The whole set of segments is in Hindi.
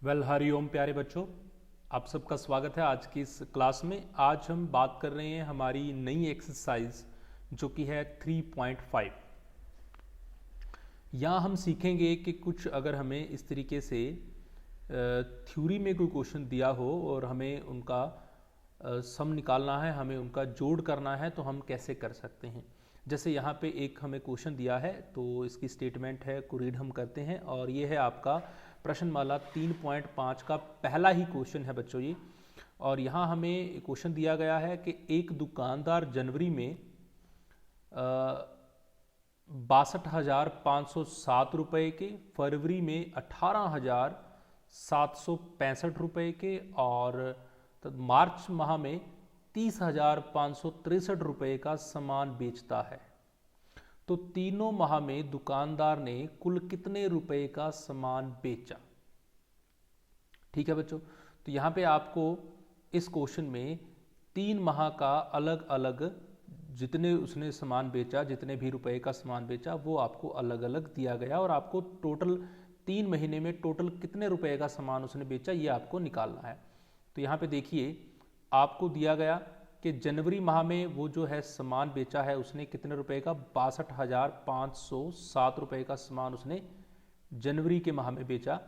हरिओम प्यारे बच्चों, आप सबका स्वागत है आज की इस क्लास में। आज हम बात कर रहे हैं हमारी नई एक्सरसाइज जो कि है 3.5। यहाँ हम सीखेंगे कि कुछ अगर हमें इस तरीके से थ्योरी में कोई क्वेश्चन दिया हो और हमें उनका सम निकालना है, हमें उनका जोड़ करना है, तो हम कैसे कर सकते हैं। जैसे यहाँ पे एक हमें क्वेश्चन दिया है तो इसकी स्टेटमेंट है को रीड हम करते हैं और ये है आपका प्रश्नमाला 3.5 का पहला ही क्वेश्चन है बच्चों ये। और यहाँ हमें क्वेश्चन दिया गया है कि एक दुकानदार जनवरी में 62,507 रुपये के, फरवरी में 18,765 रुपये के और मार्च माह में 30,563 रुपये का सामान बेचता है। तो तीनों माह में दुकानदार ने कुल कितने रुपए का सामान बेचा। ठीक है बच्चों, तो यहाँ पे आपको इस क्वेश्चन में 3 माह का अलग अलग जितने उसने सामान बेचा, जितने भी रुपए का सामान बेचा वो आपको अलग अलग दिया गया और आपको टोटल 3 महीने में टोटल कितने रुपए का सामान उसने बेचा ये आपको निकालना है। तो यहाँ पे देखिए आपको दिया गया कि जनवरी माह में वो जो है सामान बेचा है उसने कितने रुपए का, 62,507 रुपये का सामान उसने जनवरी के माह में बेचा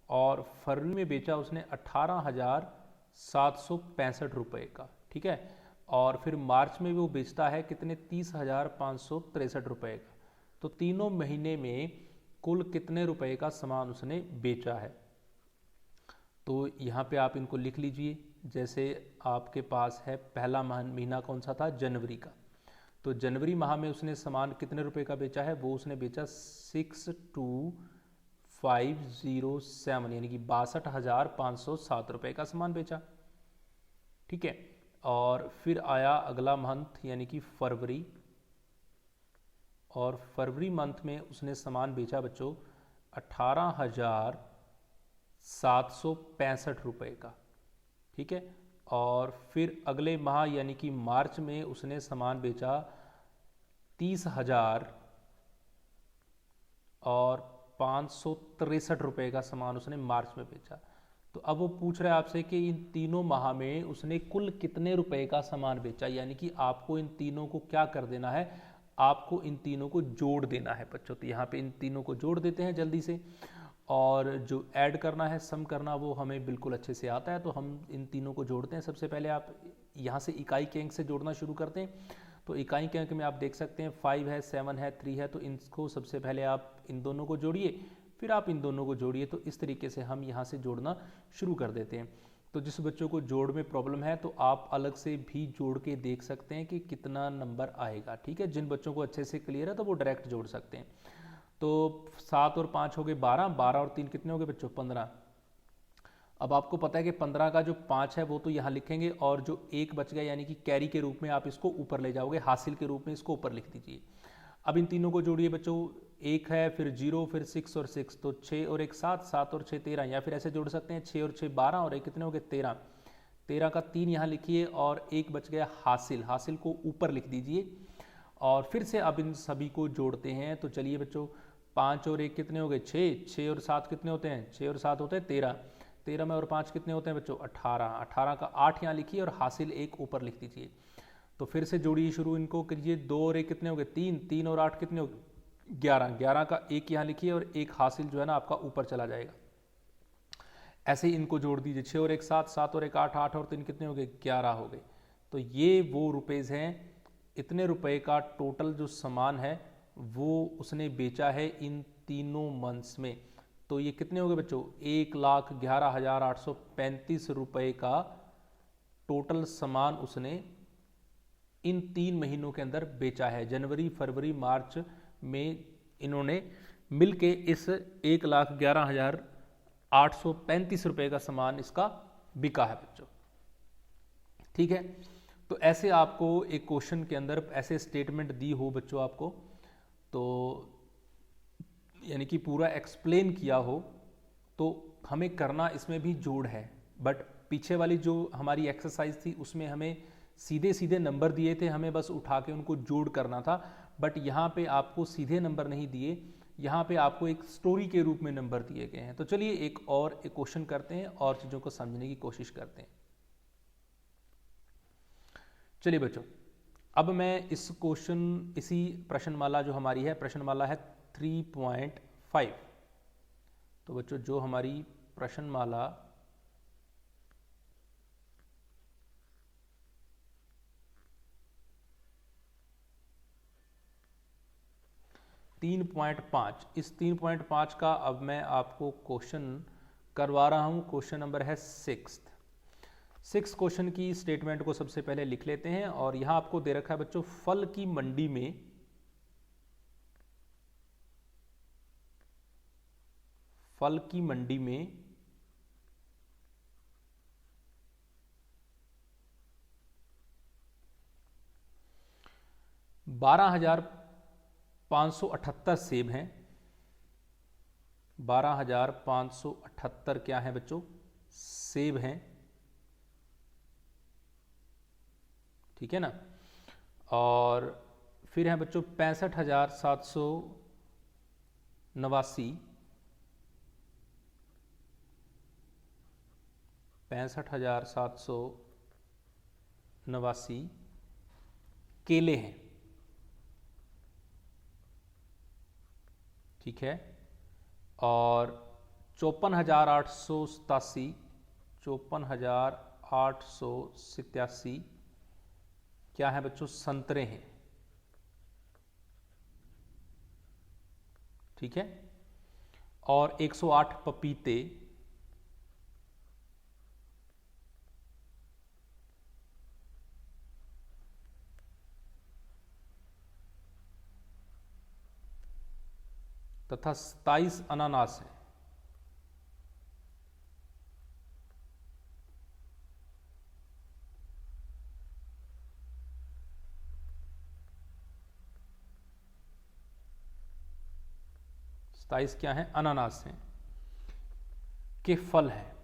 और फरवरी में बेचा उसने 18,765 रुपये का। ठीक है, और फिर मार्च में वो बेचता है कितने, 30,563 रुपये का। तो तीनों महीने में कुल कितने रुपए का सामान उसने बेचा है। तो यहाँ पे आप इनको लिख लीजिए। जैसे आपके पास है पहला महीना कौन सा था, जनवरी का। तो जनवरी माह में उसने सामान कितने रुपए का बेचा है, वो उसने बेचा 62,507 यानी कि 62,507 रुपये का सामान बेचा। ठीक है, और फिर आया अगला मंथ यानी कि फरवरी, और फरवरी मंथ में उसने सामान बेचा बच्चों 18,765 रुपये का। ठीक है, और फिर अगले माह यानी कि मार्च में उसने सामान बेचा 30,563 रुपये का सामान उसने मार्च में बेचा। तो अब वो पूछ रहा है आपसे कि इन तीनों माह में उसने कुल कितने रुपए का सामान बेचा, यानी कि आपको इन तीनों को क्या कर देना है, आपको इन तीनों को जोड़ देना है बच्चों। तो यहाँ पे इन तीनों को जोड़ देते हैं जल्दी से, और जो ऐड करना है, सम करना, वो हमें बिल्कुल अच्छे से आता है। तो हम इन तीनों को जोड़ते हैं। सबसे पहले आप यहाँ से इकाई के अंक से जोड़ना शुरू करते हैं। तो इकाई के अंक में आप देख सकते हैं 5 है, 7 है, 3 है। तो इनको सबसे पहले आप इन दोनों को जोड़िए, फिर आप इन दोनों को जोड़िए। तो इस तरीके से हम यहाँ से जोड़ना शुरू कर देते हैं। तो जिस बच्चों को जोड़ में प्रॉब्लम है तो आप अलग से भी जोड़ के देख सकते हैं कि कितना नंबर आएगा। ठीक है, जिन बच्चों को अच्छे से क्लियर है तो वो डायरेक्ट जोड़ सकते हैं। तो 7 और 5 हो गए 12, 12 और 3 कितने हो गए बच्चों, 15। अब आपको पता है कि 15 का जो 5 है वो तो यहाँ लिखेंगे, और जो 1 बच गया यानी कि कैरी के रूप में आप इसको ऊपर ले जाओगे, हासिल के रूप में इसको ऊपर लिख दीजिए। अब इन तीनों को जोड़िए बच्चों, 1 है, फिर 0, फिर 6 और 6, तो 6 और 1 7, 7 और 6 13, या फिर ऐसे जोड़ सकते हैं 6 और 6 12 और 1 कितने हो गए 13। 13 का 3 यहाँ लिखिए और 1 बच गया हासिल, हासिल को ऊपर लिख दीजिए। और फिर से अब इन सभी को जोड़ते हैं। तो चलिए बच्चों, 5 और 1 कितने हो गए 6, 6 और 7 कितने होते हैं, 6 और 7 होते हैं 13, 13 में और 5 कितने होते हैं बच्चों 18, 18 का 8 यहाँ लिखिए और हासिल 1 ऊपर लिख दीजिए। तो फिर से जोड़िए, शुरू इनको करिए। 2 और 1 कितने हो गए 3, 3 और 8 कितने हो गए 11, 11 का 1 यहाँ लिखिए और 1 हासिल जो है ना आपका ऊपर चला जाएगा। ऐसे ही इनको जोड़ दीजिए, 6 और 1 7, 7 और 1 8, 8 और 3 कितने हो गए 11 हो गए। तो ये वो रुपीज़ हैं, इतने रुपए का टोटल जो सामान है वो उसने बेचा है इन तीनों मंथ्स में। तो ये कितने हो गए बच्चों, 1,11,835 रुपए का टोटल सामान उसने इन 3 महीनों के अंदर बेचा है। जनवरी, फरवरी, मार्च में इन्होंने मिलके इस 1,11,835 रुपए का सामान इसका बिका है बच्चों। ठीक है, तो ऐसे आपको एक क्वेश्चन के अंदर ऐसे स्टेटमेंट दी हो बच्चों आपको, तो यानी कि पूरा एक्सप्लेन किया हो, तो हमें करना इसमें भी जोड़ है। बट पीछे वाली जो हमारी एक्सरसाइज थी उसमें हमें सीधे सीधे नंबर दिए थे, हमें बस उठा के उनको जोड़ करना था। बट यहाँ पे आपको सीधे नंबर नहीं दिए, यहाँ पे आपको एक स्टोरी के रूप में नंबर दिए गए हैं। तो चलिए एक क्वेश्चन करते हैं और चीज़ों को समझने की कोशिश करते हैं। चलिए बच्चों, अब मैं इसी प्रश्नमाला जो हमारी है, प्रश्नमाला है 3.5। तो बच्चों जो हमारी प्रश्नमाला 3.5, इस 3.5 का अब मैं आपको क्वेश्चन करवा रहा हूं। क्वेश्चन नंबर है 6 क्वेश्चन की स्टेटमेंट को सबसे पहले लिख लेते हैं। और यहां आपको दे रखा है बच्चों, फल की मंडी में 12,578 सेब हैं। 12,578 क्या है बच्चों? सेब हैं, ठीक है ना। और फिर है बच्चों 65,789 केले हैं, ठीक है। और 54,887 क्या है बच्चों? संतरे हैं, ठीक है। और 108 पपीते, तथा 27 अनानास हैं। क्या है? अनानास हैं के फल हैं।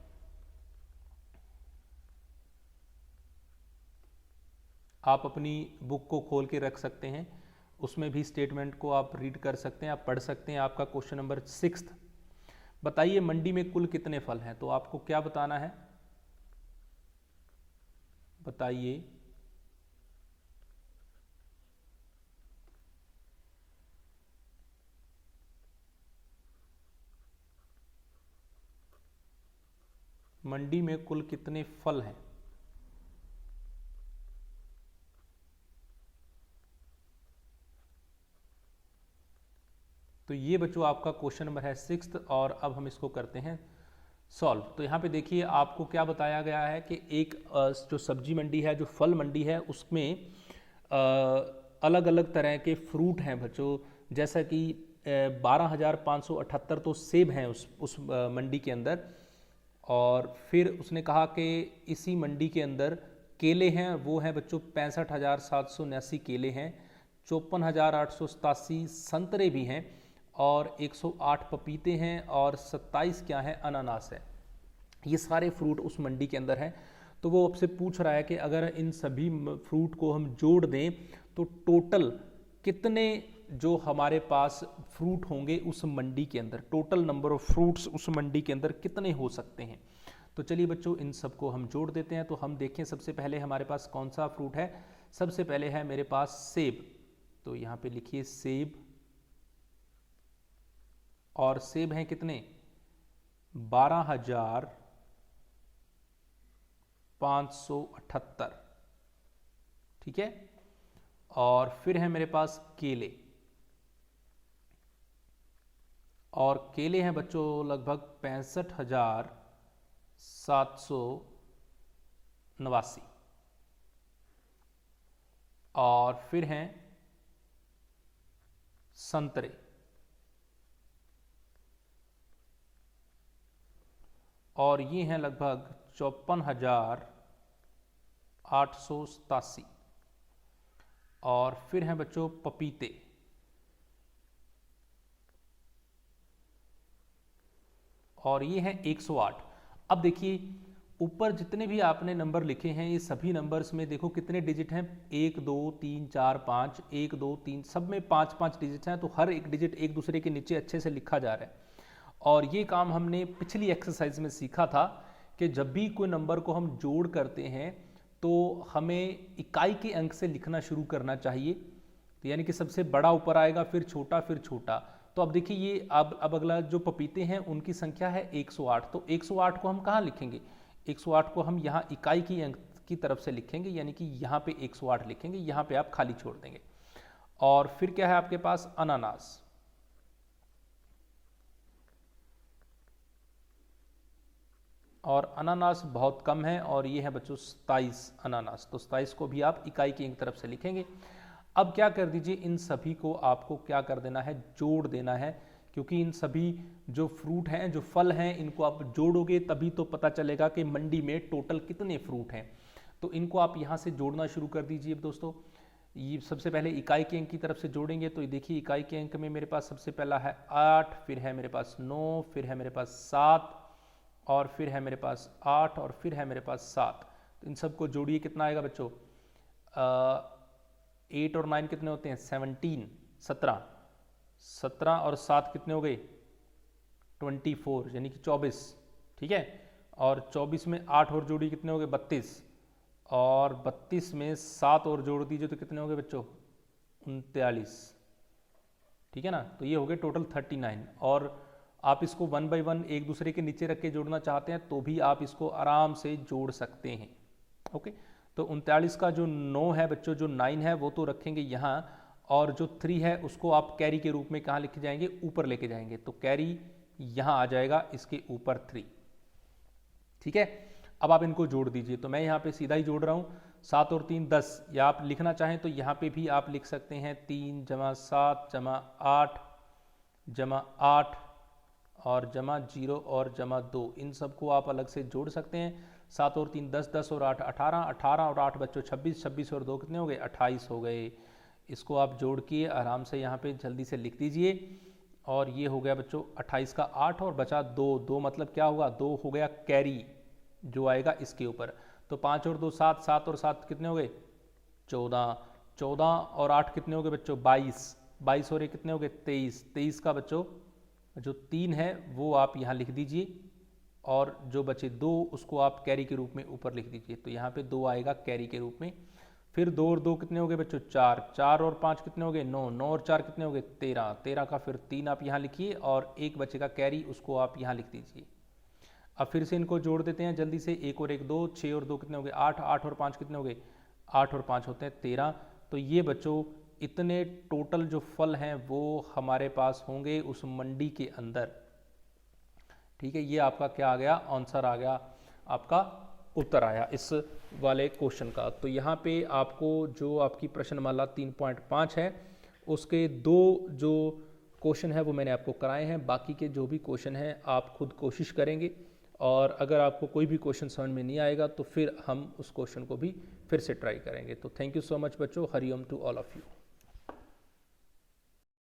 आप अपनी बुक को खोल के रख सकते हैं, उसमें भी स्टेटमेंट को आप रीड कर सकते हैं, आप पढ़ सकते हैं। आपका क्वेश्चन नंबर 6, बताइए मंडी में कुल कितने फल हैं? तो आपको क्या बताना है, बताइए। मंडी में कुल कितने फल हैं? तो ये बच्चों आपका क्वेश्चन नंबर है 6। और अब हम इसको करते हैं सॉल्व। तो यहाँ पे देखिए आपको क्या बताया गया है कि एक जो सब्जी मंडी है, जो फल मंडी है, उसमें अलग अलग तरह के फ्रूट हैं बच्चों। जैसा कि 12,578 तो सेब हैं उस मंडी के अंदर। और फिर उसने कहा कि इसी मंडी के अंदर केले हैं, वो हैं बच्चों 65,779 केले हैं, 54,887 संतरे भी हैं, और 108 पपीते हैं, और 27 क्या है? अनानास है। ये सारे फ्रूट उस मंडी के अंदर हैं। तो वो आपसे पूछ रहा है कि अगर इन सभी फ्रूट को हम जोड़ दें तो टोटल कितने जो हमारे पास फ्रूट होंगे उस मंडी के अंदर, टोटल नंबर ऑफ फ्रूट्स उस मंडी के अंदर कितने हो सकते हैं। तो चलिए बच्चों इन सबको हम जोड़ देते हैं। तो हम देखें सबसे पहले हमारे पास कौन सा फ्रूट है। सबसे पहले है मेरे पास सेब। तो यहाँ पे लिखिए सेब। और सेब हैं कितने? 12,578, ठीक है। और फिर है मेरे पास केले। और केले हैं बच्चों लगभग 65,789। और फिर हैं संतरे। और ये हैं लगभग 54,887। और फिर हैं बच्चों पपीते। और ये हैं 108। अब देखिए ऊपर जितने भी आपने नंबर लिखे हैं ये सभी नंबर्स में देखो कितने डिजिट हैं, 1 2 3 4 5, 1 2 3, सब में 5 5 डिजिट हैं, तो हर एक डिजिट एक दूसरे के नीचे अच्छे से लिखा जा रहा है। और ये काम हमने पिछली एक्सरसाइज में सीखा था कि जब भी कोई नंबर को हम जोड़ करते हैं तो हमें इकाई के अंक से लिखना शुरू करना चाहिए। तो यानी कि सबसे बड़ा ऊपर आएगा, फिर छोटा, फिर छोटा। तो अब देखिए ये अब अगला जो पपीते हैं उनकी संख्या है 108, तो 108 को हम कहाँ लिखेंगे, 108 को हम यहाँ इकाई की अंक की तरफ से लिखेंगे, यानी कि यहाँ पे 108 लिखेंगे, यहाँ पे आप खाली छोड़ देंगे। और फिर क्या है आपके पास, अनानास। और अनानास बहुत कम है और ये है बच्चों 27 अनानास, तो 27 को भी आप इकाई की एक तरफ से लिखेंगे। अब क्या कर दीजिए, इन सभी को आपको क्या कर देना है, जोड़ देना है, क्योंकि इन सभी जो फ्रूट हैं, जो फल हैं, इनको आप जोड़ोगे तभी तो पता चलेगा कि मंडी में टोटल कितने फ्रूट हैं। तो इनको आप यहाँ से जोड़ना शुरू कर दीजिए दोस्तों। ये सबसे पहले इकाई के अंक की तरफ से जोड़ेंगे, तो देखिए इकाई के अंक में मेरे पास सबसे पहला है 8, फिर है मेरे पास 9, फिर है मेरे पास 7, और फिर है मेरे पास 8, और फिर है मेरे पास 7। तो इन सबको जोड़िए, कितना आएगा बच्चों, 8 और 9 कितने होते हैं, 17, 17, 17 और 7 कितने हो गए, 24, यानी कि 24, ठीक है। और 24 में 8 और जोड़ी कितने हो गए, 32, और 32 में 7 और जोड़ दीजिए तो कितने हो गए बच्चों, 39, ठीक है ना। तो ये हो गए टोटल 39। और आप इसको 1 बाय 1 एक दूसरे के नीचे रख के जोड़ना चाहते हैं तो भी आप इसको आराम से जोड़ सकते हैं। ओके, तो 39 का जो 9 है बच्चों, जो 9 है वो तो रखेंगे यहाँ, और जो 3 है उसको आप कैरी के रूप में कहाँ लेके जाएंगे, ऊपर लेके जाएंगे, तो कैरी यहाँ आ जाएगा इसके ऊपर 3, ठीक है। अब आप इनको जोड़ दीजिए, तो मैं यहाँ पे सीधा ही जोड़ रहा हूँ, 7 और 3 10, या आप लिखना चाहें तो यहाँ पे भी आप लिख सकते हैं 3 + 7 + 8 + 8 और जमा 0 और जमा 2, इन सबको आप अलग से जोड़ सकते हैं। 7 और 3 10, 10 और 8 18, 18 और 8 बच्चों 26, 26 और 2 कितने हो गए, 28 हो गए। इसको आप जोड़ के आराम से यहाँ पे जल्दी से लिख दीजिए। और ये हो गया बच्चों 28 का 8 और बचा 2, 2 मतलब क्या होगा, 2 हो गया कैरी जो आएगा इसके ऊपर। तो 5 और 2 7, 7 और 7 कितने हो गए, 14, 14 और 8 कितने हो गए बच्चों, 22, 22 और ये कितने हो गए, 23, 23 का बच्चों जो 3 है वो आप यहाँ लिख दीजिए, और जो बचे 2 उसको आप कैरी के रूप में ऊपर लिख दीजिए। तो यहाँ पे 2 आएगा कैरी के रूप में। फिर 2 और 2 कितने हो गए बच्चों, 4, 4 और 5 कितने हो गए, 9, 9 और 4 कितने हो गए, 13, 13 का फिर 3 आप यहाँ लिखिए, और एक बचेगा कैरी, उसको आप यहाँ लिख दीजिए। अब फिर से इनको जोड़ देते हैं जल्दी से, 1 और 1 2, 6 और 2 कितने हो गए, 8, 8 और 5 कितने हो गए, 8 और 5 होते हैं 13। तो ये बच्चों इतने टोटल जो फल हैं वो हमारे पास होंगे उस मंडी के अंदर, ठीक है। ये आपका क्या आ गया, आंसर आ गया, आपका उत्तर आया इस वाले क्वेश्चन का। तो यहाँ पे आपको जो आपकी प्रश्नमाला 3.5 है उसके 2 जो क्वेश्चन है वो मैंने आपको कराए हैं, बाकी के जो भी क्वेश्चन हैं आप खुद कोशिश करेंगे, और अगर आपको कोई भी क्वेश्चन समझ में नहीं आएगा तो फिर हम उस क्वेश्चन को भी फिर से ट्राई करेंगे। तो थैंक यू सो मच बच्चों, Hari Om to all of you.